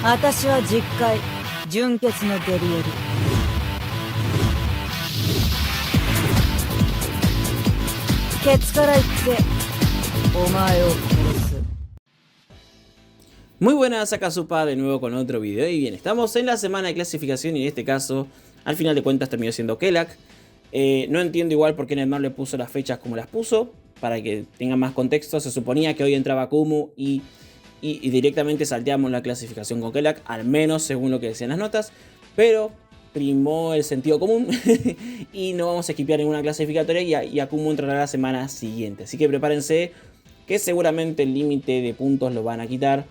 私は実戒純潔のデリエル。ケツから言ってお前を殺す。 Muy buenas, acá Supa de nuevo con otro video. Y bien, estamos en la semana de clasificación y en este caso, al final de cuentas terminó siendo Kelag. No entiendo igual por qué Neymar le puso las fechas como las puso, para que tenga más contexto. Se suponía que hoy entraba Kumu y directamente salteamos la clasificación con Kelag, al menos según lo que decían las notas, pero primó el sentido común y no vamos a esquipear ninguna clasificatoria y Akumu entrará la semana siguiente. Así que prepárense que seguramente el límite de puntos lo van a quitar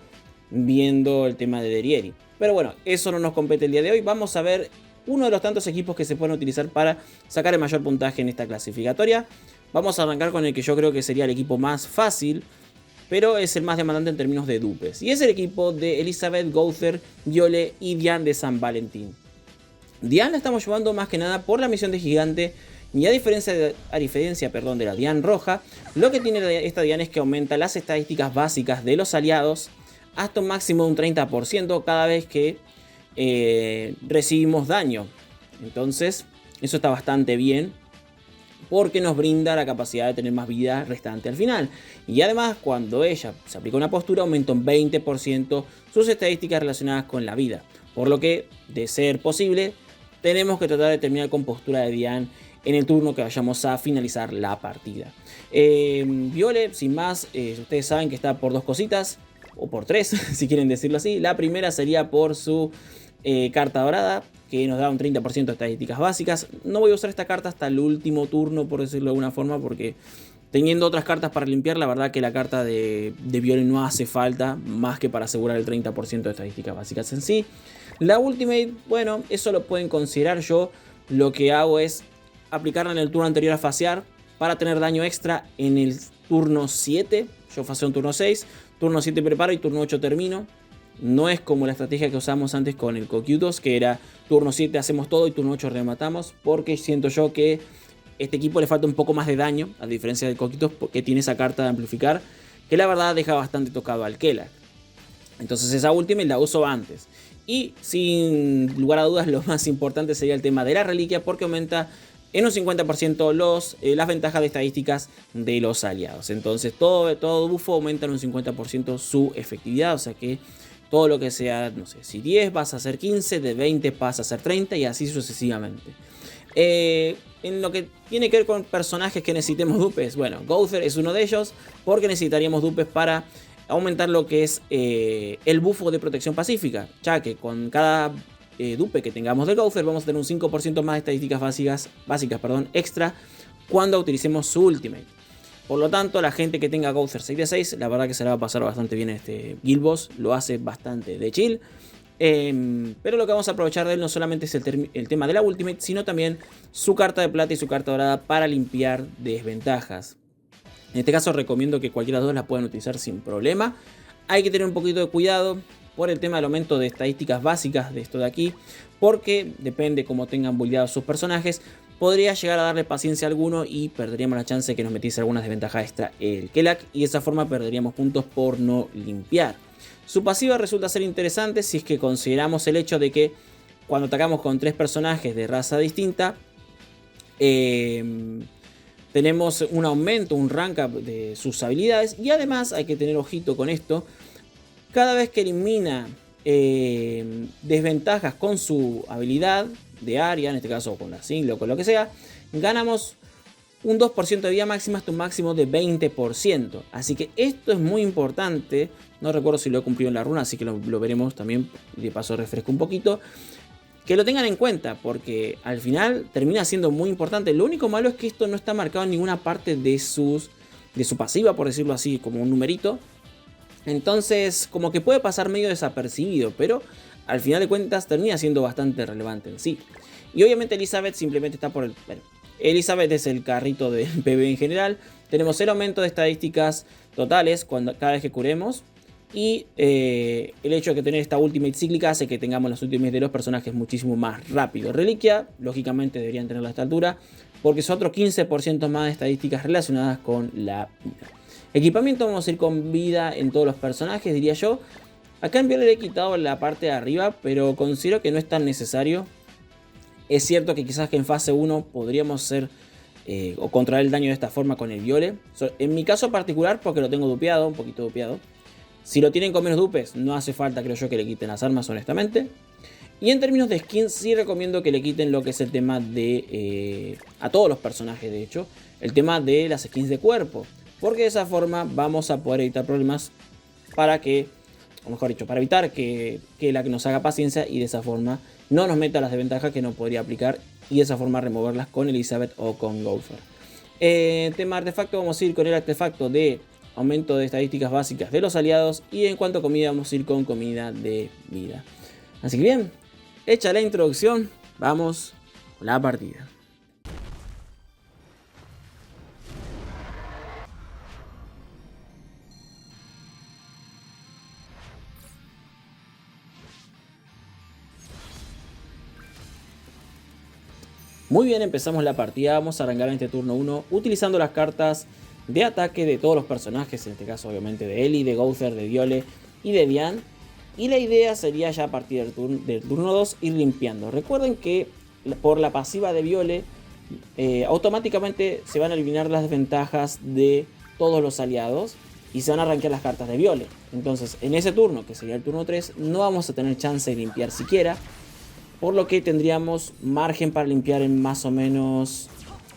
viendo el tema de Derieri. Pero bueno, eso no nos compete el día de hoy. Vamos a ver uno de los tantos equipos que se pueden utilizar para sacar el mayor puntaje en esta clasificatoria. Vamos a arrancar con el que yo creo que sería el equipo más fácil, pero es el más demandante en términos de dupes. Y es el equipo de Elizabeth, Gowther, Viole y Diane de San Valentín. Diane la estamos llevando más que nada por la misión de gigante. Y a diferencia de la Diane roja, lo que tiene esta Diane es que aumenta las estadísticas básicas de los aliados hasta un máximo de un 30% cada vez que recibimos daño. Entonces eso está bastante bien, porque nos brinda la capacidad de tener más vida restante al final. Y además, cuando ella se aplica una postura, aumenta un 20% sus estadísticas relacionadas con la vida. Por lo que, de ser posible, tenemos que tratar de terminar con postura de Diane en el turno que vayamos a finalizar la partida. Viole, sin más, ustedes saben que está por dos cositas, o por tres, si quieren decirlo así. La primera sería por su carta dorada, que nos da un 30% de estadísticas básicas. No voy a usar esta carta hasta el último turno, por decirlo de alguna forma, porque teniendo otras cartas para limpiar, la verdad que la carta de Viole no hace falta, más que para asegurar el 30% de estadísticas básicas en sí. La Ultimate, bueno, eso lo pueden considerar. Yo lo que hago es aplicarla en el turno anterior a fasear para tener daño extra en el turno 7. Yo faseo en turno 6, turno 7 preparo y turno 8 termino. No es como la estrategia que usamos antes con el Cocytus, que era turno 7 hacemos todo y turno 8 rematamos, porque siento yo que este equipo le falta un poco más de daño, a diferencia del Cocytus, porque tiene esa carta de amplificar, que la verdad deja bastante tocado al Kelag. Entonces esa ultimate la uso antes. Y sin lugar a dudas lo más importante sería el tema de la reliquia, porque aumenta en un 50% las ventajas de estadísticas de los aliados. Entonces todo bufo aumenta en un 50% su efectividad, o sea que todo lo que sea, no sé, si 10 vas a hacer 15, de 20 pasa a ser 30 y así sucesivamente. En lo que tiene que ver con personajes que necesitemos dupes, bueno, Gowther es uno de ellos, porque necesitaríamos dupes para aumentar lo que es el bufo de protección pacífica, ya que con cada dupe que tengamos de Gowther vamos a tener un 5% más de estadísticas básicas extra cuando utilicemos su ultimate. Por lo tanto, la gente que tenga Gowther 6 de 6, la verdad que se la va a pasar bastante bien en este Guild Boss. Lo hace bastante de chill. Pero lo que vamos a aprovechar de él no solamente es el tema de la Ultimate, sino también su carta de plata y su carta dorada para limpiar desventajas. En este caso recomiendo que cualquiera de las dos la puedan utilizar sin problema. Hay que tener un poquito de cuidado por el tema del aumento de estadísticas básicas de esto de aquí, porque depende cómo tengan buildeados sus personajes. Podría llegar a darle paciencia a alguno y perderíamos la chance de que nos metiese alguna desventaja extra el Kelag, y de esa forma perderíamos puntos por no limpiar. Su pasiva resulta ser interesante si es que consideramos el hecho de que cuando atacamos con tres personajes de raza distinta, tenemos un aumento, un rank up de sus habilidades. Y además hay que tener ojito con esto: cada vez que elimina desventajas con su habilidad de área, en este caso con la single o con lo que sea, ganamos un 2% de vida máxima hasta un máximo de 20%. Así que esto es muy importante. No recuerdo si lo he cumplido en la runa, así que lo veremos también. De paso refresco un poquito. Que lo tengan en cuenta, porque al final termina siendo muy importante. Lo único malo es que esto no está marcado en ninguna parte de su pasiva, por decirlo así, como un numerito. Entonces, como que puede pasar medio desapercibido, pero al final de cuentas termina siendo bastante relevante en sí. Y obviamente Elizabeth simplemente está por el... Bueno, Elizabeth es el carrito del PvE en general. Tenemos el aumento de estadísticas totales cada vez que curemos. Y el hecho de que tener esta ultimate cíclica hace que tengamos los ultimates de los personajes muchísimo más rápido. Reliquia, lógicamente deberían tenerla a esta altura, porque es otro 15% más de estadísticas relacionadas con la vida. Equipamiento, vamos a ir con vida en todos los personajes, diría yo. Acá en Viole le he quitado la parte de arriba, pero considero que no es tan necesario. Es cierto que quizás que en fase 1 podríamos hacer o controlar el daño de esta forma con el Viole. En mi caso particular, porque lo tengo dupeado, un poquito dupeado. Si lo tienen con menos dupes, no hace falta, creo yo, que le quiten las armas, honestamente. Y en términos de skins, sí recomiendo que le quiten lo que es el tema de... a todos los personajes, de hecho. El tema de las skins de cuerpo. Porque de esa forma vamos a poder evitar problemas para que... o mejor dicho, para evitar que la que nos haga paciencia y de esa forma no nos meta las desventajas que no podría aplicar y de esa forma removerlas con Elizabeth o con Gouther. Tema artefacto, vamos a ir con el artefacto de aumento de estadísticas básicas de los aliados y en cuanto a comida vamos a ir con comida de vida. Así que bien, hecha la introducción, vamos con la partida. Muy bien, empezamos la partida, vamos a arrancar en este turno 1 utilizando las cartas de ataque de todos los personajes, en este caso obviamente de Ellie, de Gouther, de Viole y de Diane. Y la idea sería ya a partir del turno 2 ir limpiando. Recuerden que por la pasiva de Viole automáticamente se van a eliminar las desventajas de todos los aliados y se van a arrancar las cartas de Viole. Entonces en ese turno, que sería el turno 3, no vamos a tener chance de limpiar siquiera. Por lo que tendríamos margen para limpiar en más o menos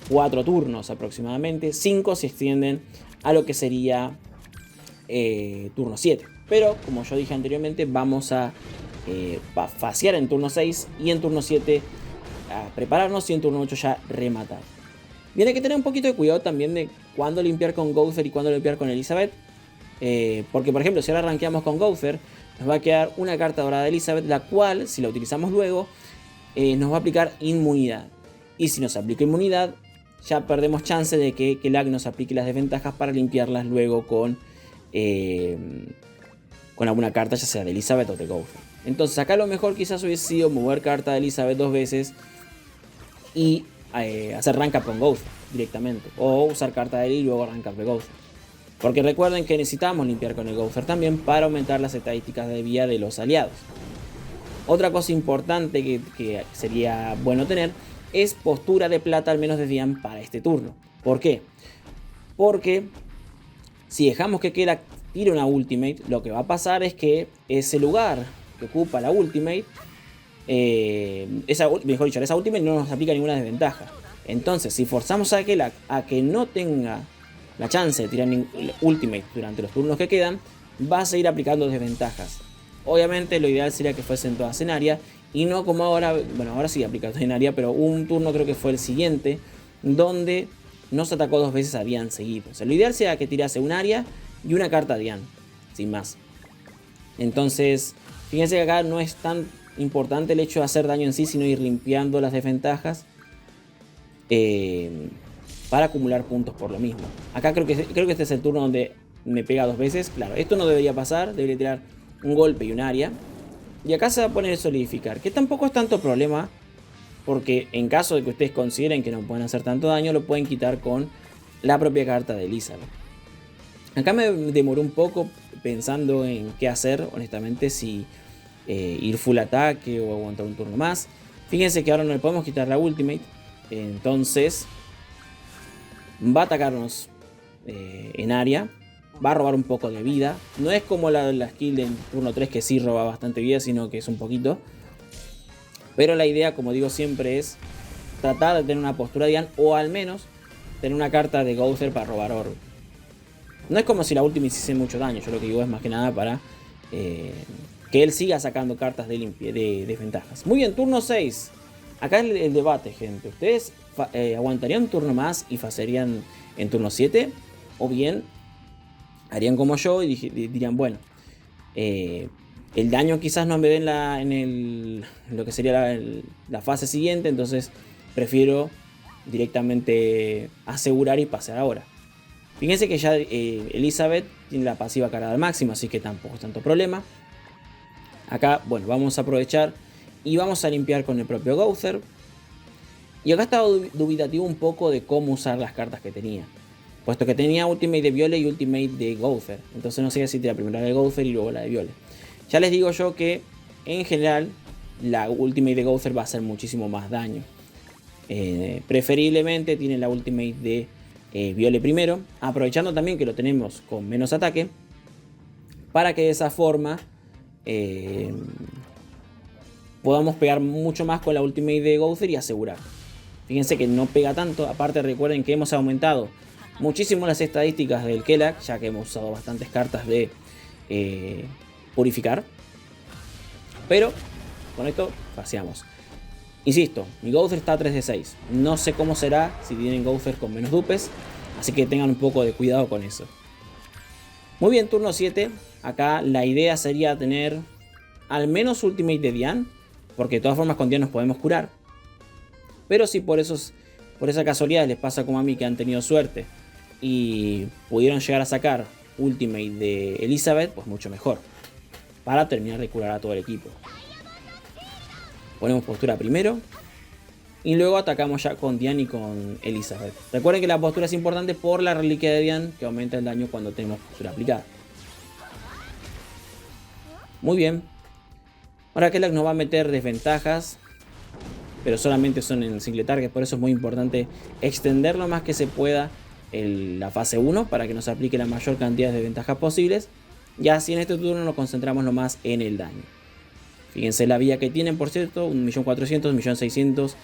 4 turnos aproximadamente. 5 si extienden a lo que sería turno 7. Pero como yo dije anteriormente, vamos a faciar en turno 6 y en turno 7 a prepararnos y en turno 8 ya rematar. Bien, hay que tener un poquito de cuidado también de cuándo limpiar con Gouther y cuándo limpiar con Elizabeth. Porque por ejemplo, si ahora rankeamos con Gouther, nos va a quedar una carta dorada de Elizabeth, la cual, si la utilizamos luego, nos va a aplicar inmunidad. Y si nos aplica inmunidad, ya perdemos chance de que Lag nos aplique las desventajas para limpiarlas luego con alguna carta, ya sea de Elizabeth o de Gouther. Entonces acá lo mejor quizás hubiese sido mover carta de Elizabeth 2 veces y hacer rank up con Gouther directamente. O usar carta de Ellie y luego rank up de Gouther. Porque recuerden que necesitamos limpiar con el Gouther también para aumentar las estadísticas de vida de los aliados. Otra cosa importante que sería bueno tener es postura de plata al menos de Diane para este turno. ¿Por qué? Porque si dejamos que Kerak tire una ultimate, lo que va a pasar es que ese lugar que ocupa la ultimate, esa ultimate no nos aplica ninguna desventaja. Entonces si forzamos a Kerak a que no tenga la chance de tirar ultimate durante los turnos que quedan, va a seguir aplicando desventajas. Obviamente lo ideal sería que fuesen todas en área y no como ahora, bueno, ahora sí aplica en área, pero hubo un turno, creo que fue el siguiente, donde nos atacó 2 veces a Diane seguido. O sea, lo ideal sería que tirase un área y una carta a Diane, sin más. Entonces, fíjense que acá no es tan importante el hecho de hacer daño en sí, sino ir limpiando las desventajas para acumular puntos por lo mismo. Acá creo que este es el turno donde me pega 2 veces. Claro, esto no debería pasar, debería tirar un golpe y un área. Y acá se va a poner solidificar, que tampoco es tanto problema, porque en caso de que ustedes consideren que no pueden hacer tanto daño, lo pueden quitar con la propia carta de Elizabeth. Acá me demoré un poco pensando en qué hacer, honestamente, si ir full ataque o aguantar un turno más. Fíjense que ahora no le podemos quitar la ultimate, entonces va a atacarnos en área. Va a robar un poco de vida. No es como la skill del turno 3 que sí roba bastante vida, sino que es un poquito. Pero la idea, como digo siempre, es tratar de tener una postura de Diane o al menos tener una carta de Gouther para robar orb. No es como si la última hiciese mucho daño. Yo lo que digo es más que nada para que él siga sacando cartas de desventajas. Muy bien, turno 6. Acá es el debate, gente. ¿Ustedes aguantarían un turno más y facerían en turno 7? O bien harían como yo y dirían, bueno, el daño quizás no me den en lo que sería la fase siguiente, entonces prefiero directamente asegurar y pasar ahora. Fíjense que ya Elizabeth tiene la pasiva cargada al máximo, así que tampoco es tanto problema. Acá, bueno, vamos a aprovechar y vamos a limpiar con el propio Gouther. Y acá estaba dubitativo un poco de cómo usar las cartas que tenía, puesto que tenía ultimate de Viole y ultimate de Gouther. Entonces no sé si tirar primero la de Gouther y luego la de Viole. Ya les digo yo que en general la ultimate de Gowther va a hacer muchísimo más daño. Preferiblemente tiene la ultimate de Viole primero, aprovechando también que lo tenemos con menos ataque, para que de esa forma podamos pegar mucho más con la ultimate de Gowther y asegurar. Fíjense que no pega tanto. Aparte recuerden que hemos aumentado muchísimo las estadísticas del Kelag, ya que hemos usado bastantes cartas de purificar. Pero con esto paseamos. Insisto, mi Gowther está a 3 de 6. No sé cómo será si tienen Gowther con menos dupes, así que tengan un poco de cuidado con eso. Muy bien, turno 7. Acá la idea sería tener al menos ultimate de Dian, porque de todas formas con Dian nos podemos curar. Pero si por esa casualidad les pasa como a mí, que han tenido suerte y pudieron llegar a sacar ultimate de Elizabeth, pues mucho mejor, para terminar de curar a todo el equipo. Ponemos postura primero y luego atacamos ya con Dian y con Elizabeth. Recuerden que la postura es importante por la reliquia de Dian, que aumenta el daño cuando tenemos postura aplicada. Muy bien. Ahora Kelag nos va a meter desventajas, pero solamente son en single target, por eso es muy importante extender lo más que se pueda la fase 1 para que nos aplique la mayor cantidad de ventajas posibles. Y así en este turno nos concentramos lo más en el daño. Fíjense la vía que tienen, por cierto, 1.400.000, 1.600.000.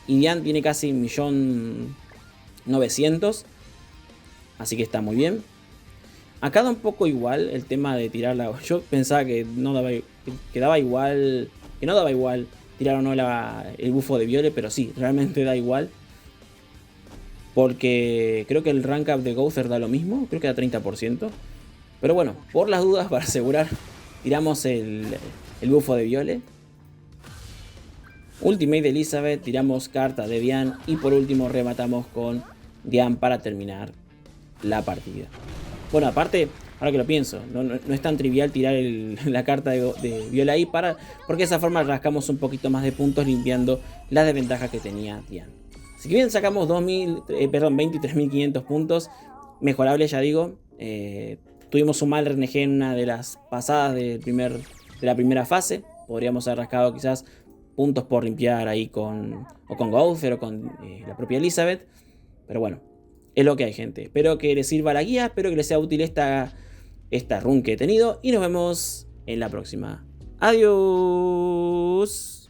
Y Dian tiene casi 1.900.000. Así que está muy bien. Acá da un poco igual el tema de tirarla. Yo pensaba que no daba, que daba igual. Que no daba igual tirar o no el bufo de Viole, pero sí, realmente da igual. Porque creo que el rank up de Gowther da lo mismo. Creo que da 30%. Pero bueno, por las dudas, para asegurar, tiramos el bufo de Viole. Ultimate de Elizabeth, tiramos carta de Dian y por último rematamos con Dian para terminar la partida. Bueno, aparte, ahora que lo pienso, no es tan trivial tirar la carta de Viole ahí, porque de esa forma rascamos un poquito más de puntos limpiando las desventajas que tenía Dian. Si bien sacamos 23.500 puntos, mejorable ya digo. Tuvimos un mal RNG en una de las pasadas de la primera fase. Podríamos haber rascado quizás puntos por limpiar ahí con Gowther o con la propia Elizabeth. Pero bueno, es lo que hay, gente. Espero que les sirva la guía, espero que les sea útil esta run que he tenido. Y nos vemos en la próxima. Adiós.